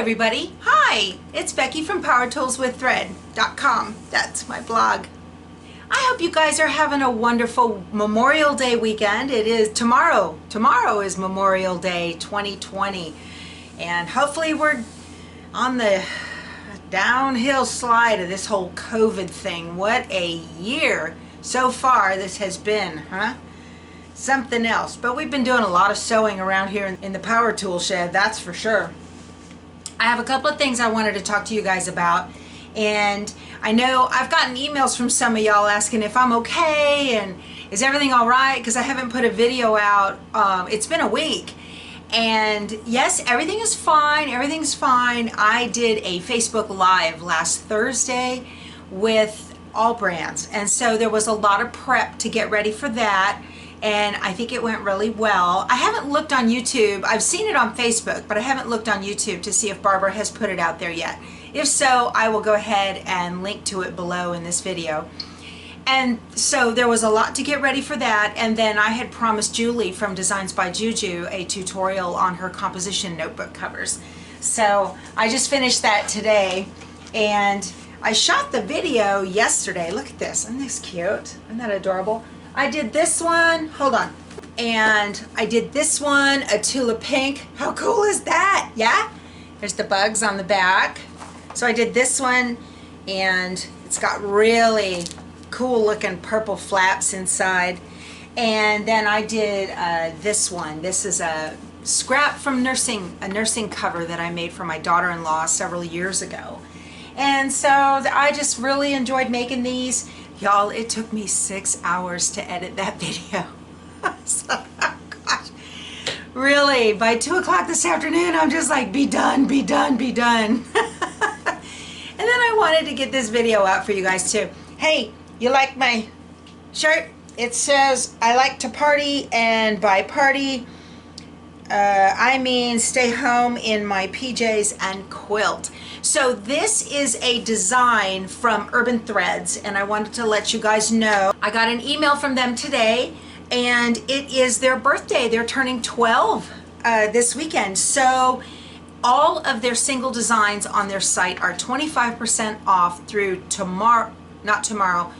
everybody. Hi, it's Becky from PowerToolsWithThread.com. That's my blog. I hope you guys are having a wonderful Memorial Day weekend. It is tomorrow. Tomorrow is Memorial Day 2020. And hopefully we're on the downhill slide of this whole COVID thing. What a year so far this has been, huh? Something else. But we've been doing a lot of sewing around here in the power tool shed, that's for sure. I have a couple of things I wanted to talk to you guys about, and I know I've gotten emails from some of y'all asking if I'm okay and is everything all right, because I haven't put a video out. It's been a week, and yes, everything is fine. Everything's fine. I did a Facebook Live last Thursday with all brands, and so there was a lot of prep to get ready for that. And I think it went really well. I haven't looked on YouTube. I've seen it on Facebook, but I haven't looked on YouTube to see if Barbara has put it out there yet. If so, I will go ahead and link to it below in this video. And so there was a lot to get ready for that. And then I had promised Julie from Designs by Juju a tutorial on her composition notebook covers. So I just finished that today, and I shot the video yesterday. Look at this, isn't this cute? Isn't that adorable? I did this one, hold on, and I did this one, a Tula Pink. How cool is that? Yeah? There's the bugs on the back. So I did this one, and it's got really cool looking purple flaps inside. And then I did this one. This is a scrap from a nursing cover that I made for my daughter-in-law several years ago. And so I just really enjoyed making these. Y'all, it took me 6 hours to edit that video. So, oh gosh, really, by 2 o'clock this afternoon, I'm just like, be done, be done, be done. And then I wanted to get this video out for you guys too. Hey, you like my shirt? It says, I like to party, and by party, I mean stay home in my PJs and quilt. So this is a design from Urban Threads, and I wanted to let you guys know. I got an email from them today, and it is their birthday. They're turning 12 this weekend. So all of their single designs on their site are 25% off through tomorrow, not tomorrow.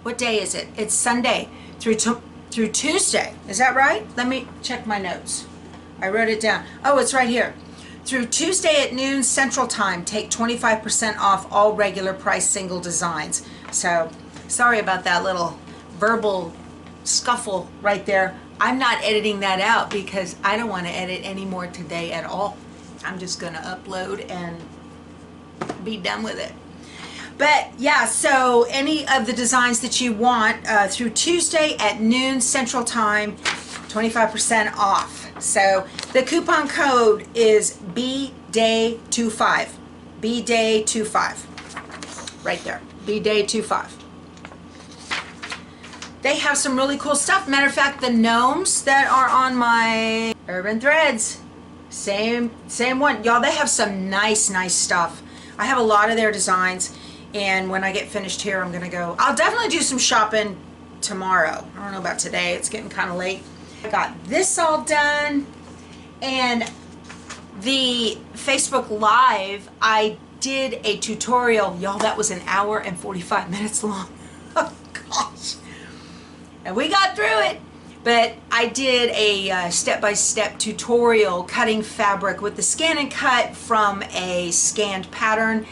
What day is it? It's Sunday through Tuesday. Is that right? Let me check my notes. I wrote it down. Oh, it's right here. Through Tuesday at noon Central Time, take 25% off all regular price single designs. So, sorry about that little verbal scuffle right there. I'm not editing that out because I don't want to edit anymore today at all. I'm just going to upload and be done with it. But yeah, so any of the designs that you want through Tuesday at noon Central Time, 25% off. So the coupon code is BDAY25. BDAY25. Right there. BDAY25. They have some really cool stuff. Matter of fact, the gnomes that are on my Urban Threads, same one. Y'all, they have some nice stuff. I have a lot of their designs. And when I get finished here, I'm gonna go. I'll definitely do some shopping tomorrow. I don't know about today. It's getting kind of late. I got this all done, and the Facebook Live, I did a tutorial. Y'all, that was an hour and 45 minutes long. Oh gosh. And we got through it. But I did a step-by-step tutorial cutting fabric with the scan and cut from a scanned pattern.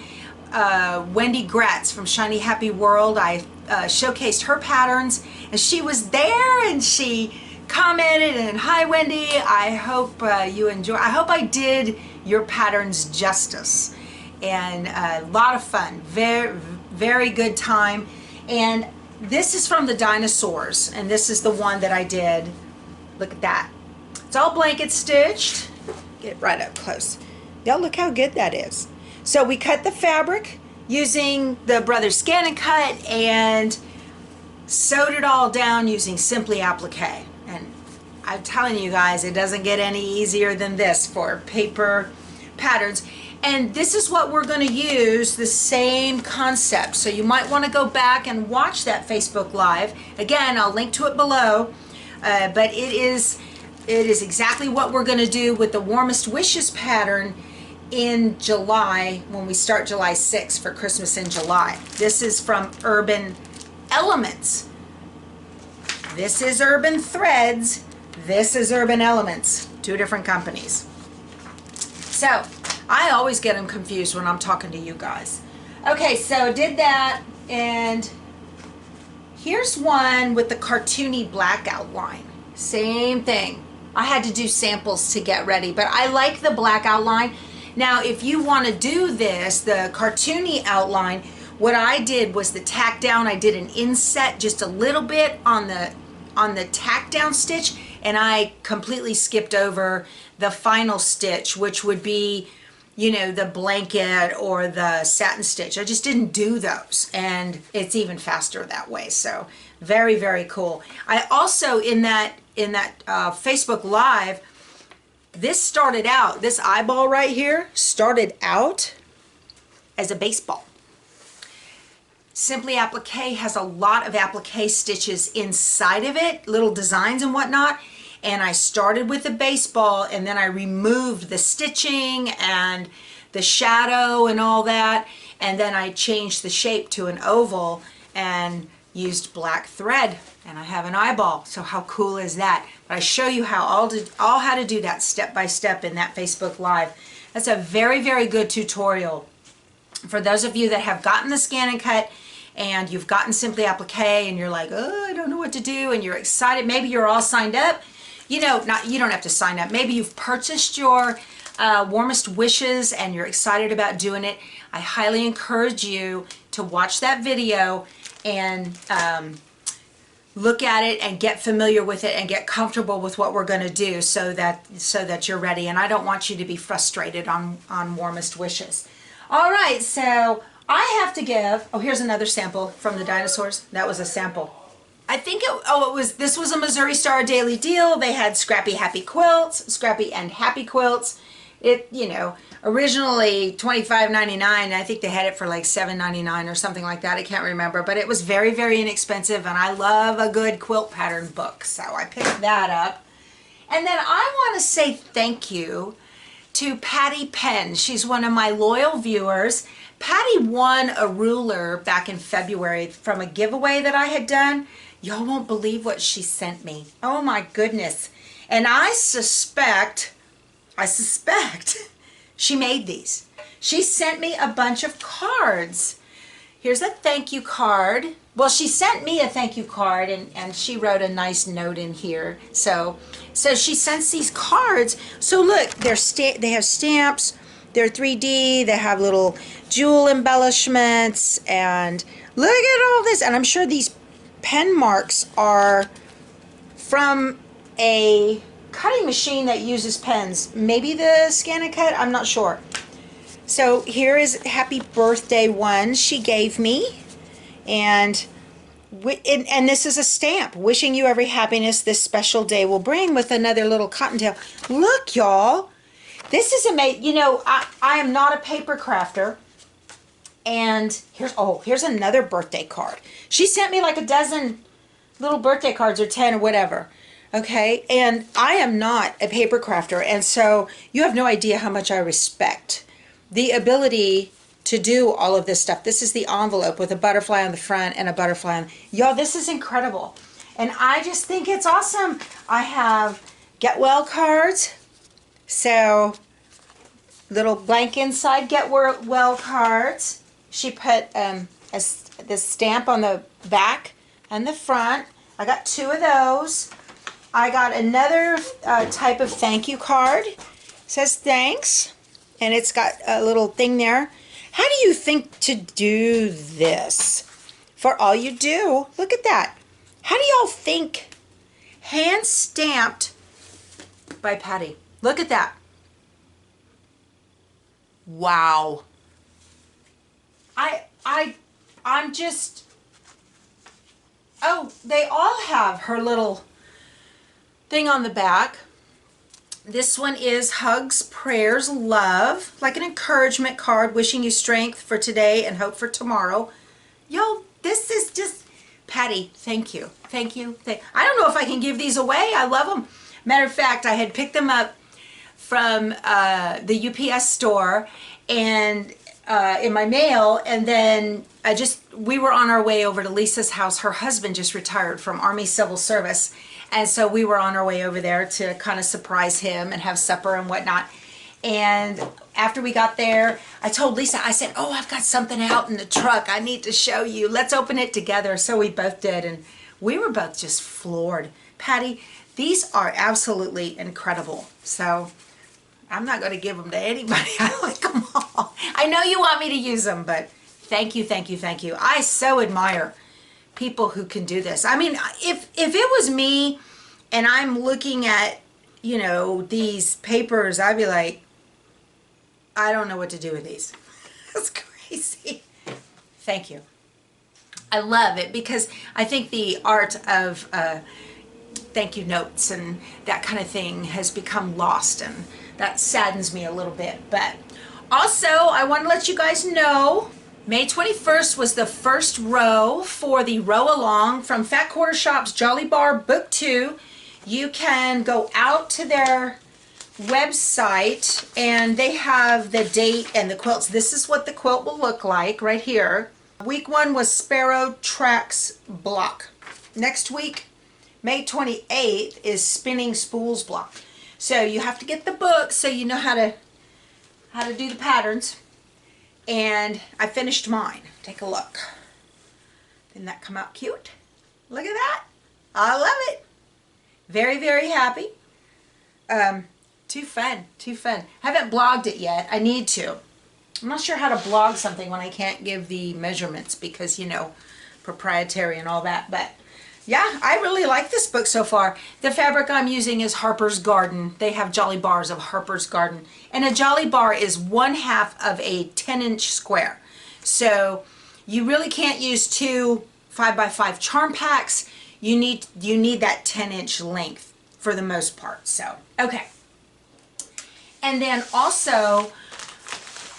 Wendi Gratz from Shiny Happy World, I showcased her patterns, and she was there, and she commented, and hi Wendy, I hope you enjoy. I hope I did your patterns justice, and a lot of fun, very good time. And this is from the dinosaurs, and this is the one that I did. Look at that. It's all blanket stitched. Get right up close. Y'all, look how good that is. So we cut the fabric using the Brothers Scan and Cut and sewed it all down using Simply Applique. And I'm telling you guys, it doesn't get any easier than this for paper patterns. And this is what we're going to use, the same concept. So you might want to go back and watch that Facebook Live. Again, I'll link to it below. But it is exactly what we're going to do with the Warmest Wishes pattern in July when we start July 6th for Christmas in July. This is from Urban Elements. This is Urban Threads. This is Urban Elements. Two different companies. So I always get them confused when I'm talking to you guys. Okay, so did that, and here's one with the cartoony black outline. Same thing. I had to do samples to get ready, but I like the black outline. Now, if you want to do this, the cartoony outline, what I did was the tack down. I did an inset just a little bit on the tack down stitch, and I completely skipped over the final stitch, which would be, you know, the blanket or the satin stitch. I just didn't do those, and it's even faster that way. So very, very cool. I also, in that Facebook Live, this started out, this eyeball right here started out as a baseball. Simply Applique has a lot of applique stitches inside of it, little designs and whatnot. And I started with a baseball, and then I removed the stitching and the shadow and all that. And then I changed the shape to an oval and used black thread, and I have an eyeball. So how cool is that? But I show you how all how to do that step by step in that Facebook Live. That's a very, very good tutorial for those of you that have gotten the Scan and Cut and you've gotten Simply Applique and you're like, oh, I don't know what to do, and you're excited. Maybe you're all signed up. You know, you don't have to sign up. Maybe you've purchased your Warmest Wishes and you're excited about doing it. I highly encourage you to watch that video and look at it and get familiar with it and get comfortable with what we're going to do so that you're ready. And I don't want you to be frustrated on Warmest Wishes. All right, so I have to give, oh, here's another sample from the dinosaurs. That was a sample. I think this was a Missouri Star Daily Deal. They had Scrappy Happy Quilts, Scrappy and Happy Quilts. It, you know, originally $25.99. I think they had it for like $7.99 or something like that. I can't remember, but it was very, very inexpensive, and I love a good quilt pattern book, so I picked that up. And then I want to say thank you to Patty Penn. She's one of my loyal viewers. Patty won a ruler back in February from a giveaway that I had done. Y'all won't believe what she sent me. Oh my goodness. And I suspect she made these. She sent me a bunch of cards. Here's a thank you card. Well, she sent me a thank you card, and she wrote a nice note in here. So she sends these cards. So look, they have stamps. They're 3D. They have little jewel embellishments, and look at all this. And I'm sure these pen marks are from a cutting machine that uses pens. Maybe the Scan and Cut, I'm not sure. So here is happy birthday one she gave me, and this is a stamp, wishing you every happiness this special day will bring, with another little cottontail. Look, y'all, this is amazing. You know, I am not a paper crafter, and here's another birthday card. She sent me like a dozen little birthday cards, or 10 or whatever. Okay, and I am not a paper crafter, and so you have no idea how much I respect the ability to do all of this stuff. This is the envelope with a butterfly on the front and a butterfly on. Y'all, this is incredible, and I just think it's awesome. I have get well cards, so little blank inside get well cards. She put this stamp on the back and the front. I got 2 of those. I got another type of thank you card. It says thanks, and it's got a little thing there. How do you think to do this? For all you do, look at that. How do y'all think? Hand stamped by Patty. Look at that. Wow. I'm just, oh, they all have her little thing on the back. This one is hugs, prayers, love, like an encouragement card, wishing you strength for today and hope for tomorrow. Yo, this is just, Patty, thank you. Thank you. I don't know if I can give these away. I love them. Matter of fact, I had picked them up from the UPS store and in my mail, and then we were on our way over to Lisa's house. Her husband just retired from Army Civil Service, and so we were on our way over there to kind of surprise him and have supper and whatnot. And after we got there, I told Lisa, I said, oh, I've got something out in the truck I need to show you. Let's open it together. So we both did, and we were both just floored. Patty, these are absolutely incredible. So I'm not going to give them to anybody. I like them all. I know you want me to use them, but thank you, thank you, thank you. I so admire people who can do this. I mean, if it was me and I'm looking at, you know, these papers, I'd be like, I don't know what to do with these. That's crazy. Thank you. I love it because I think the art of thank you notes and that kind of thing has become lost, and that saddens me a little bit. But also, I want to let you guys know, May 21st was the first row for the Row Along from Fat Quarter Shop's Jolly Bar Book 2. You can go out to their website and they have the date and the quilts. This is what the quilt will look like right here. Week 1 was Sparrow Tracks block. Next week, May 28th, is Spinning Spools block. So you have to get the book so you know how to do the patterns. And I finished mine. Take a look. Didn't that come out cute? Look at that. I love it. Very, very happy. Too fun. Haven't blogged it yet. I need to. I'm not sure how to blog something when I can't give the measurements because, you know, proprietary and all that. But yeah, I really like this book so far. The fabric I'm using is Harper's Garden. They have Jolly Bars of Harper's Garden. And a Jolly Bar is 1/2 of a 10-inch square. So you really can't use two 5x5 charm packs. You need that 10-inch length for the most part. So, okay. And then also,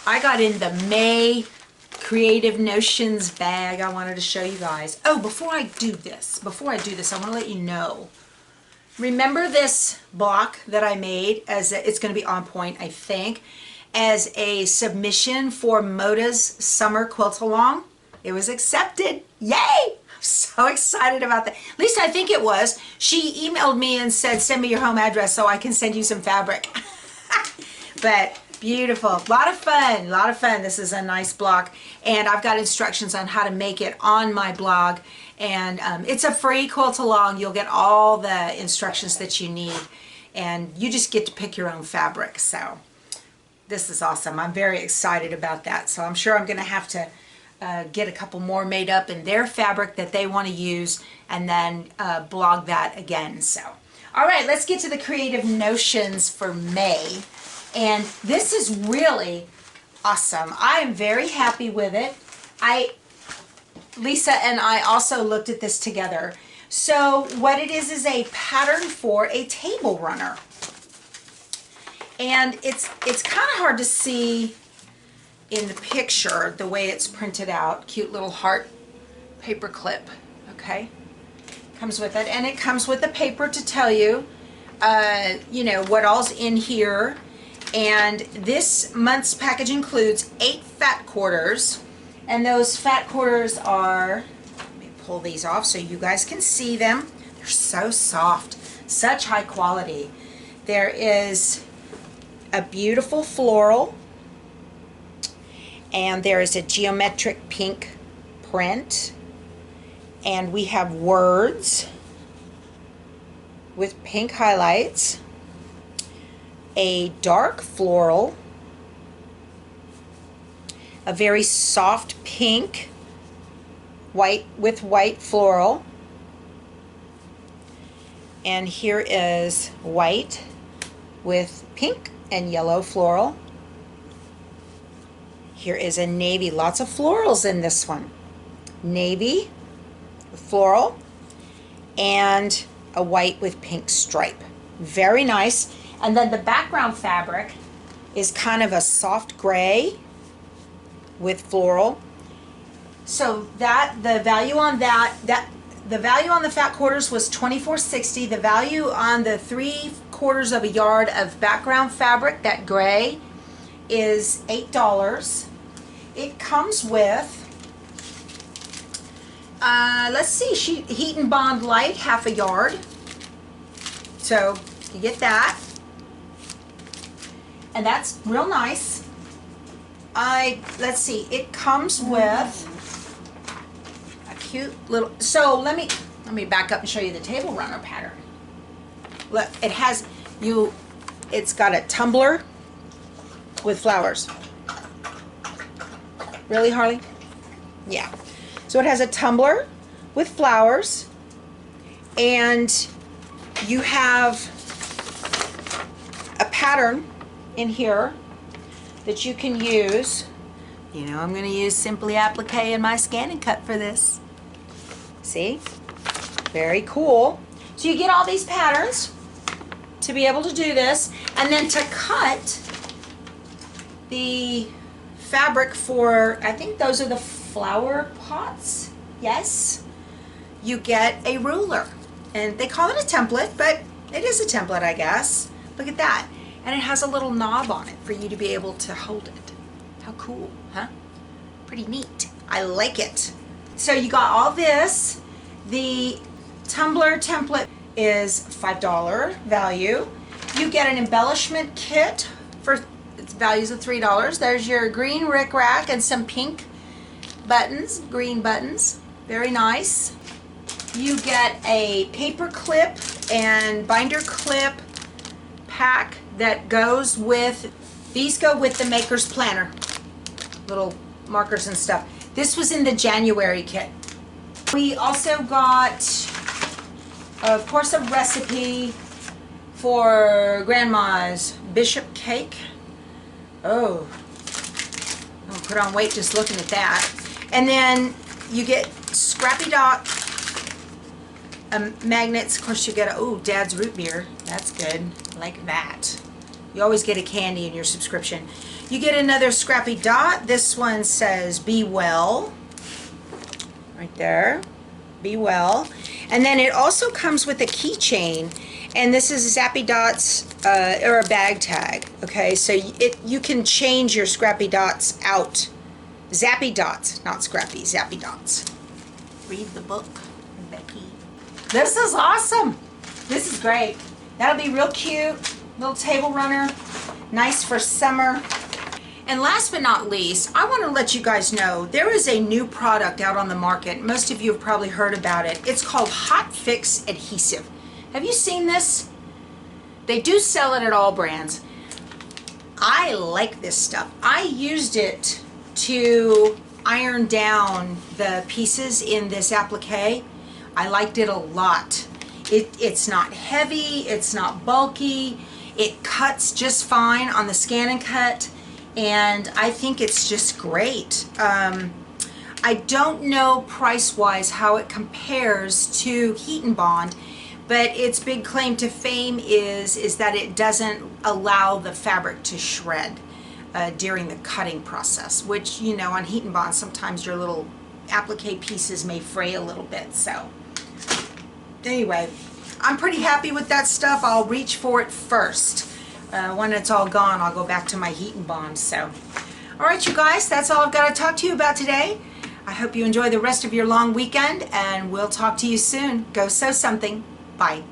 I got in the May Creative Notions bag I wanted to show you guys. Oh, before I do this, I want to let you know. Remember this block that I made? It's going to be on point, I think, as a submission for Moda's Summer Quilt Along. It was accepted. Yay! I'm so excited about that. At least I think it was. She emailed me and said, send me your home address so I can send you some fabric. But beautiful. A lot of fun. This is a nice block. And I've got instructions on how to make it on my blog. And it's a free quilt along. You'll get all the instructions that you need. And you just get to pick your own fabric. So this is awesome. I'm very excited about that. So I'm sure I'm going to have to get a couple more made up in their fabric that they want to use. And then blog that again. So, all right, let's get to the Creative Notions for May. And this is really awesome. I am very happy with it. Lisa and I also looked at this together. So what it is a pattern for a table runner. And it's kind of hard to see in the picture the way it's printed out. Cute little heart paper clip, okay? Comes with it. And it comes with the paper to tell you, you know, what all's in here. And this month's package includes 8 fat quarters, and those fat quarters are, let me pull these off so you guys can see them. They're so soft, such high quality. There is a beautiful floral, and there is a geometric pink print, and we have words with pink highlights, a dark floral, a very soft pink, white with white floral, and here is white with pink and yellow floral. Here is a navy, lots of florals in this one. Navy floral and a white with pink stripe. Very nice. And then the background fabric is kind of a soft gray with floral. So that the value on that the value on the fat quarters was $24.60. The value on the 3/4 of a yard of background fabric, that gray, is $8. It comes with, let's see, Heat and Bond Light, half a yard. So you get that. And that's real nice. Let's see, it comes with a cute little, so let me back up and show you the table runner pattern. Look, it has, it's got a tumbler with flowers. Really, Harley? Yeah. So it has a tumbler with flowers, and you have a pattern in here that you can use. You know, I'm going to use Simply Applique in my scan and cut for this. See? Very cool. So you get all these patterns to be able to do this, and then to cut the fabric for, I think those are the flower pots. Yes. You get a ruler, and they call it a template, but it is a template, I guess. Look at that. And it has a little knob on it for you to be able to hold it. How cool, huh? Pretty neat. I like it. So you got all this. The tumbler template is $5 value. You get an embellishment kit for its values of $3. There's your green rickrack and some pink buttons, green buttons. Very nice. You get a paper clip and binder clip pack that goes with, these go with the Maker's Planner, little markers and stuff. This was in the January kit. We also got, of course, a recipe for Grandma's Bishop cake. Oh, I'm gonna put on weight just looking at that. And then you get Scrappy Dot magnets. Of course, you get Dad's root beer. That's good. Like that. You always get a candy in your subscription. You get another Scrappy Dot. This one says "Be Well." Right there. Be well. And then it also comes with a keychain. And this is Zappy Dots or a bag tag. Okay, so you can change your Scrappy Dots out. Zappy Dots, not Scrappy, Zappy Dots. Read the book, Becky. This is awesome. This is great. That'll be real cute. Little table runner. Nice for summer. And last but not least, I want to let you guys know there is a new product out on the market. Most of you have probably heard about it. It's called Hot Fix Adhesive. Have you seen this? They do sell it at all brands. I like this stuff. I used it to iron down the pieces in this applique. I liked it a lot. It's not heavy, it's not bulky, it cuts just fine on the scan and cut, and I think it's just great. I don't know price-wise how it compares to Heat and Bond, but its big claim to fame is that it doesn't allow the fabric to shred during the cutting process, which, you know, on Heat and Bond sometimes your little applique pieces may fray a little bit. So anyway, I'm pretty happy with that stuff. I'll reach for it first. When it's all gone, I'll go back to my Heat and Bond. So, all right, you guys, that's all I've got to talk to you about today. I hope you enjoy the rest of your long weekend, and we'll talk to you soon. Go sew something. Bye.